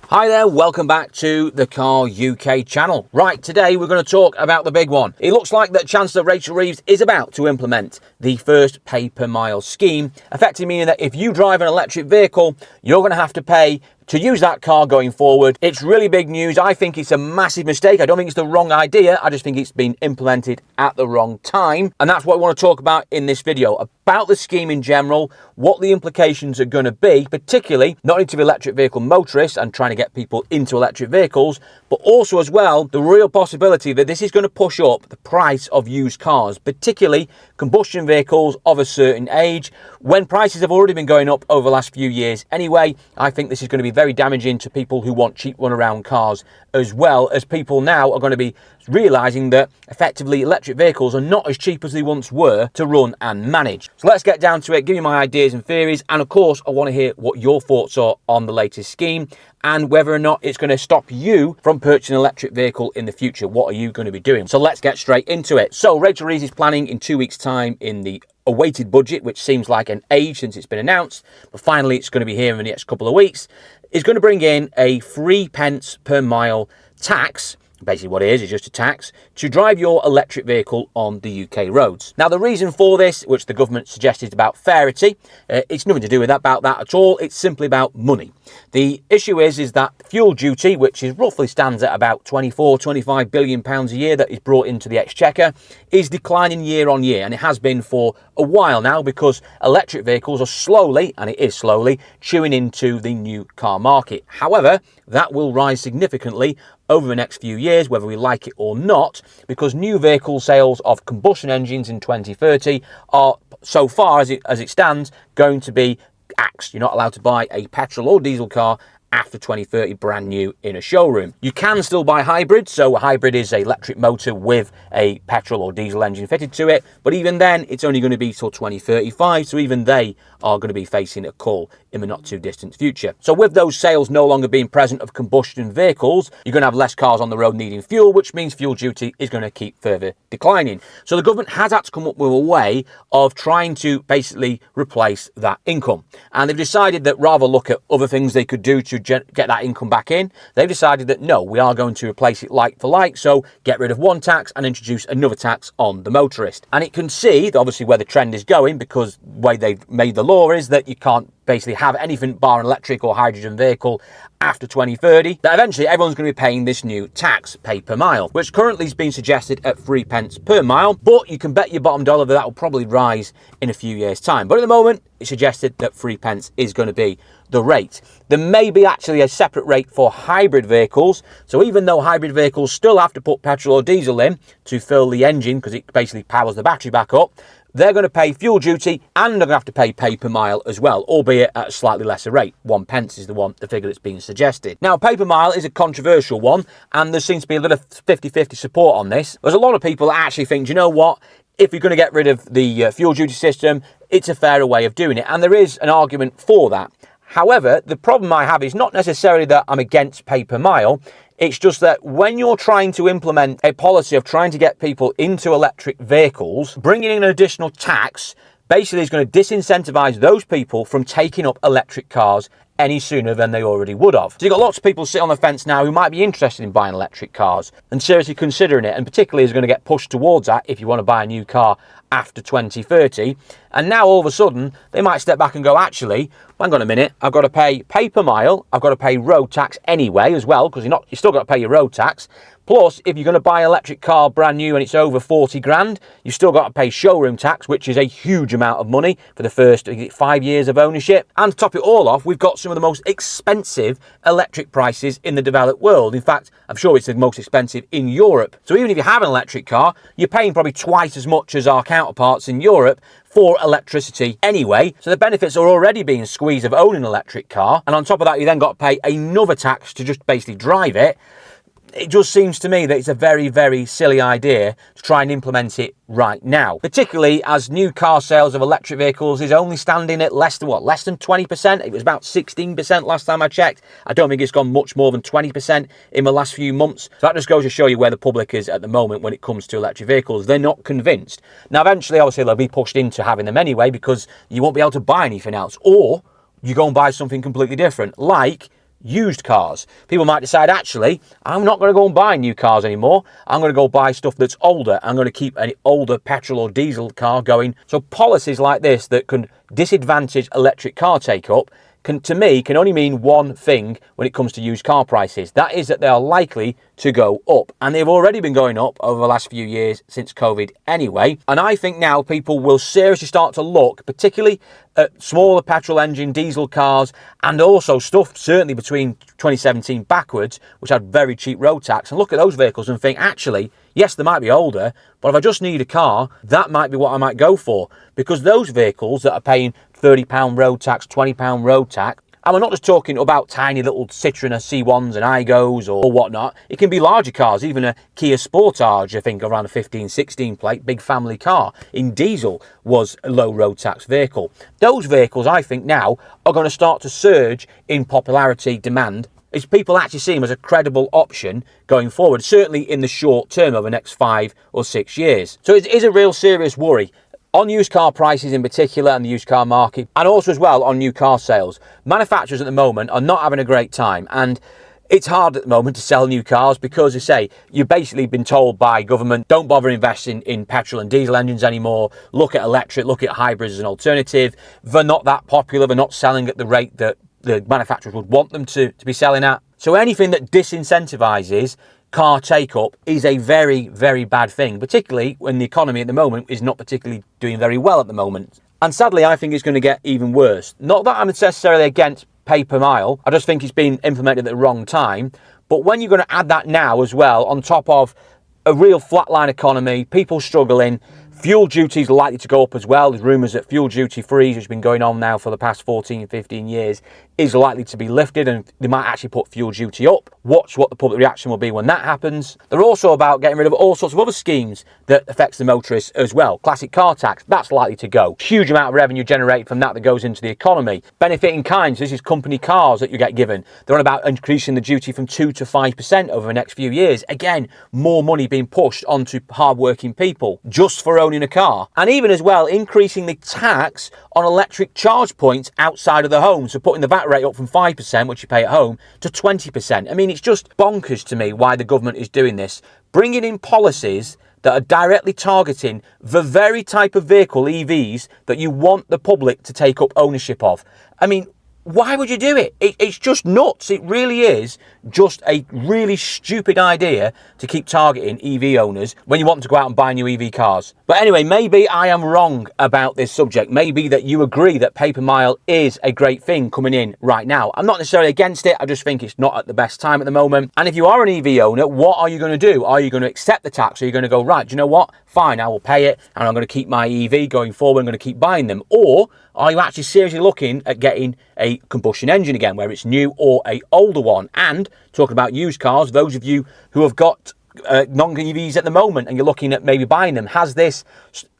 Hi there, welcome back to the Car UK channel. Right, today we're going to talk about the big one. It looks like that Chancellor Rachel Reeves is about to implement the first pay per mile scheme, effectively meaning that if you drive an electric vehicle, you're going to have to pay to use that car going forward. It's really big news. I think it's a massive mistake. I don't think it's the wrong idea. I just think it's been implemented at the wrong time. And that's what we want to talk about in this video, about the scheme in general, what the implications are going to be, particularly not only to the electric vehicle motorists and trying to get people into electric vehicles, but also as well, the real possibility that this is going to push up the price of used cars, particularly combustion vehicles of a certain age. When prices have already been going up over the last few years anyway, I think this is going to be very damaging to people who want cheap run-around cars, as well as people now are going to be realising that effectively electric vehicles are not as cheap as they once were to run and manage. So let's get down to it, give you my ideas and theories, and of course I want to hear what your thoughts are on the latest scheme and whether or not it's going to stop you from purchasing an electric vehicle in the future. What are you going to be doing? So let's get straight into it. So Rachel Reeves is planning in 2 weeks' time in the awaited budget, which seems like an age since it's been announced, but finally it's going to be here in the next couple of weeks, is going to bring in a 3 pence per mile tax. Basically what it is just a tax to drive your electric vehicle on the UK roads. Now the reason for this, which the government suggested, is about fairity. It's nothing to do with about that at all. It's simply about money. The issue is that fuel duty, which is roughly stands at about 25 billion pounds a year that is brought into the exchequer, is declining year on year, and it has been for a while now because electric vehicles are slowly, and it is slowly, chewing into the new car market. However, that will rise significantly over the next few years, whether we like it or not, because new vehicle sales of combustion engines in 2030 are, so far as it stands, going to be axed. You're not allowed to buy a petrol or diesel car after 2030 brand new in a showroom. You can still buy hybrids, so a hybrid is an electric motor with a petrol or diesel engine fitted to it, but even then it's only going to be till 2035, so even they are going to be facing a call in the not too distant future. So with those sales no longer being present of combustion vehicles, you're going to have less cars on the road needing fuel, which means fuel duty is going to keep further declining. So the government has had to come up with a way of trying to basically replace that income, and they've decided that rather look at other things they could do to get that income back in, they've decided that no, we are going to replace it like for like, so get rid of one tax and introduce another tax on the motorist. And it can see obviously where the trend is going, because the way they've made the law is that you can't basically have anything bar an electric or hydrogen vehicle after 2030, that eventually everyone's going to be paying this new tax, pay per mile, which currently has been suggested at 3 pence per mile, but you can bet your bottom dollar that will probably rise in a few years' time. But at the moment, it's suggested that 3 pence is going to be the rate. There may be actually a separate rate for hybrid vehicles, so even though hybrid vehicles still have to put petrol or diesel in to fill the engine, because it basically powers the battery back up, they're going to pay fuel duty and they're going to have to pay per mile as well, albeit at a slightly lesser rate. 1 pence is the figure that's being suggested. Now, pay per mile is a controversial one, and there seems to be a little 50-50 support on this. There's a lot of people that actually think, you know what, if you're going to get rid of the fuel duty system, it's a fairer way of doing it, and there is an argument for that. However, the problem I have is not necessarily that I'm against pay per mile. It's just that when you're trying to implement a policy of trying to get people into electric vehicles, bringing in an additional tax basically is going to disincentivize those people from taking up electric cars any sooner than they already would have. So you've got lots of people sitting on the fence now who might be interested in buying electric cars and seriously considering it, and particularly is going to get pushed towards that if you want to buy a new car after 2030. And now all of a sudden they might step back and go, actually, hang on a minute, I've got to pay per mile, I've got to pay road tax anyway as well, because you still got to pay your road tax. Plus, if you're going to buy an electric car brand new and it's over 40 grand, you've still got to pay showroom tax, which is a huge amount of money for the first 5 years of ownership. And to top it all off, we've got some of the most expensive electric prices in the developed world. In fact, I'm sure it's the most expensive in Europe. So even if you have an electric car, you're paying probably twice as much as our counterparts in Europe for electricity anyway. So the benefits are already being squeezed of owning an electric car. And on top of that, you then got to pay another tax to just basically drive it. It just seems to me that it's a very, very silly idea to try and implement it right now, particularly as new car sales of electric vehicles is only standing at less than 20%. It was about 16% last time I checked. I don't think it's gone much more than 20% in the last few months. So that just goes to show you where the public is at the moment when it comes to electric vehicles. They're not convinced. Now, eventually, obviously, they'll be pushed into having them anyway, because you won't be able to buy anything else, or you go and buy something completely different, like used cars. People might decide, actually, I'm not going to go and buy new cars anymore. I'm going to go buy stuff that's older. I'm going to keep an older petrol or diesel car going. So policies like this that can disadvantage electric car take-up to me, can only mean one thing when it comes to used car prices. That is that they are likely to go up. And they've already been going up over the last few years since COVID anyway. And I think now people will seriously start to look, particularly at smaller petrol engine diesel cars, and also stuff certainly between 2017 backwards, which had very cheap road tax, and look at those vehicles and think, actually, yes, they might be older, but if I just need a car, that might be what I might go for. Because those vehicles that are paying £30 road tax, £20 road tax, and we're not just talking about tiny little Citroen C1s and Igos or whatnot. It can be larger cars, even a Kia Sportage, I think, around a 15, 16 plate, big family car in diesel was a low road tax vehicle. Those vehicles, I think, now are going to start to surge in popularity, demand, as people actually see them as a credible option going forward, certainly in the short term over the next 5 or 6 years. So it is a real serious worry on used car prices in particular and the used car market, and also as well on new car sales. Manufacturers at the moment are not having a great time, and it's hard at the moment to sell new cars because, as I say, you've basically been told by government, don't bother investing in petrol and diesel engines anymore, look at electric, look at hybrids as an alternative. They're not that popular, they're not selling at the rate that the manufacturers would want them to be selling at. So anything that disincentivizes car take-up is a very, very bad thing, particularly when the economy at the moment is not particularly doing very well at the moment. And sadly, I think it's going to get even worse. Not that I'm necessarily against pay per mile, I just think it's been implemented at the wrong time. But when you're going to add that now as well, on top of a real flatline economy, people struggling, fuel duties are likely to go up as well. There's rumours that fuel duty freeze, which has been going on now for the past 14, 15 years, is likely to be lifted, and they might actually put fuel duty up. Watch what the public reaction will be when that happens. They're also about getting rid of all sorts of other schemes that affects the motorists as well. Classic car tax, that's likely to go. Huge amount of revenue generated from that goes into the economy. Benefit in kind, so this is company cars that you get given. They're on about increasing the duty from 2 to 5% over the next few years. Again, more money being pushed onto hard-working people just for owning a car. And even as well, increasing the tax on electric charge points outside of the home. So putting the VAT rate up from 5%, which you pay at home, to 20%. I mean, it's just bonkers to me why the government is doing this. Bringing in policies that are directly targeting the very type of vehicle, EVs, that you want the public to take up ownership of. I mean, why would you do it? It's just nuts. It really is just a really stupid idea to keep targeting EV owners when you want them to go out and buy new EV cars. But anyway, maybe I am wrong about this subject. Maybe that you agree that pay per mile is a great thing coming in right now. I'm not necessarily against it. I just think it's not at the best time at the moment. And if you are an EV owner, what are you going to do? Are you going to accept the tax? Are you going to go, right, do you know what? Fine, I will pay it, and I'm going to keep my EV going forward. I'm going to keep buying them. Or are you actually seriously looking at getting a combustion engine again, whether it's new or a older one? And talking about used cars, those of you who have got non-EVs at the moment and you're looking at maybe buying them, has this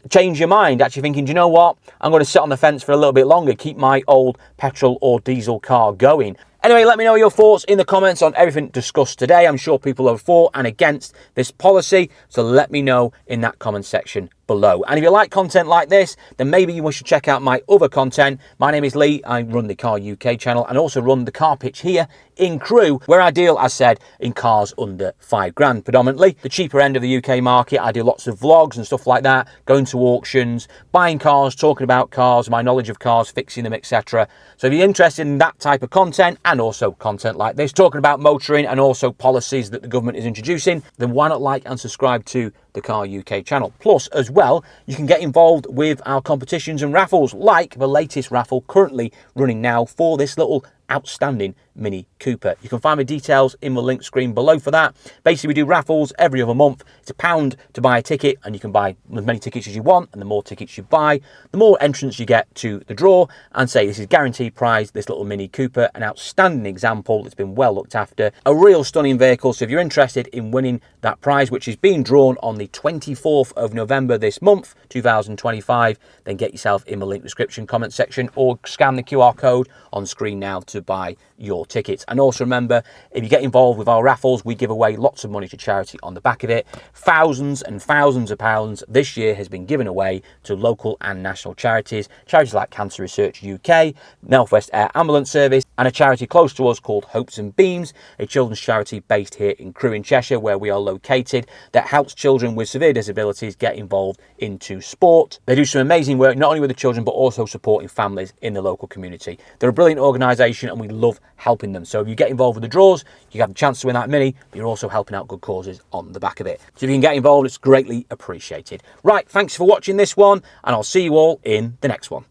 changed your mind? Actually thinking, do you know what? I'm going to sit on the fence for a little bit longer, keep my old petrol or diesel car going. Anyway, let me know your thoughts in the comments on everything discussed today. I'm sure people are for and against this policy, so let me know in that comment section below. And if you like content like this, then maybe you should check out my other content. My name is Lee. I run the Car UK channel and also run the Car Pitch here in Crewe, where I deal, as said, in cars under £5,000 predominantly. The cheaper end of the UK market. I do lots of vlogs and stuff like that, going to auctions, buying cars, talking about cars, my knowledge of cars, fixing them, etc. So if you're interested in that type of content, and also content like this, talking about motoring and also policies that the government is introducing, then why not like and subscribe to the Car UK channel. Plus, as well, you can get involved with our competitions and raffles, like the latest raffle currently running now for this little outstanding Mini Cooper. You can find the details in the link screen below for that. Basically, we do raffles every other month. It's £1 to buy a ticket, and you can buy as many tickets as you want, and the more tickets you buy, the more entrance you get to the draw. And say this is guaranteed prize, this little Mini Cooper, an outstanding example that's been well looked after, a real stunning vehicle. So if you're interested in winning that prize, which is being drawn on the 24th of November this month, 2025, then get yourself in the link description comment section or scan the QR code on screen now to to buy your tickets. And also remember, if you get involved with our raffles, we give away lots of money to charity on the back of it. Thousands and thousands of pounds this year has been given away to local and national charities like Cancer Research UK, Northwest Air Ambulance Service, and a charity close to us called Hopes and Beams, a children's charity based here in Crewe in Cheshire, where we are located, that helps children with severe disabilities get involved into sport. They do some amazing work, not only with the children, but also supporting families in the local community. They're a brilliant organisation and we love helping them. So if you get involved with the draws, you have a chance to win that mini, but you're also helping out good causes on the back of it. So if you can get involved, it's greatly appreciated. Right, thanks for watching this one, and I'll see you all in the next one.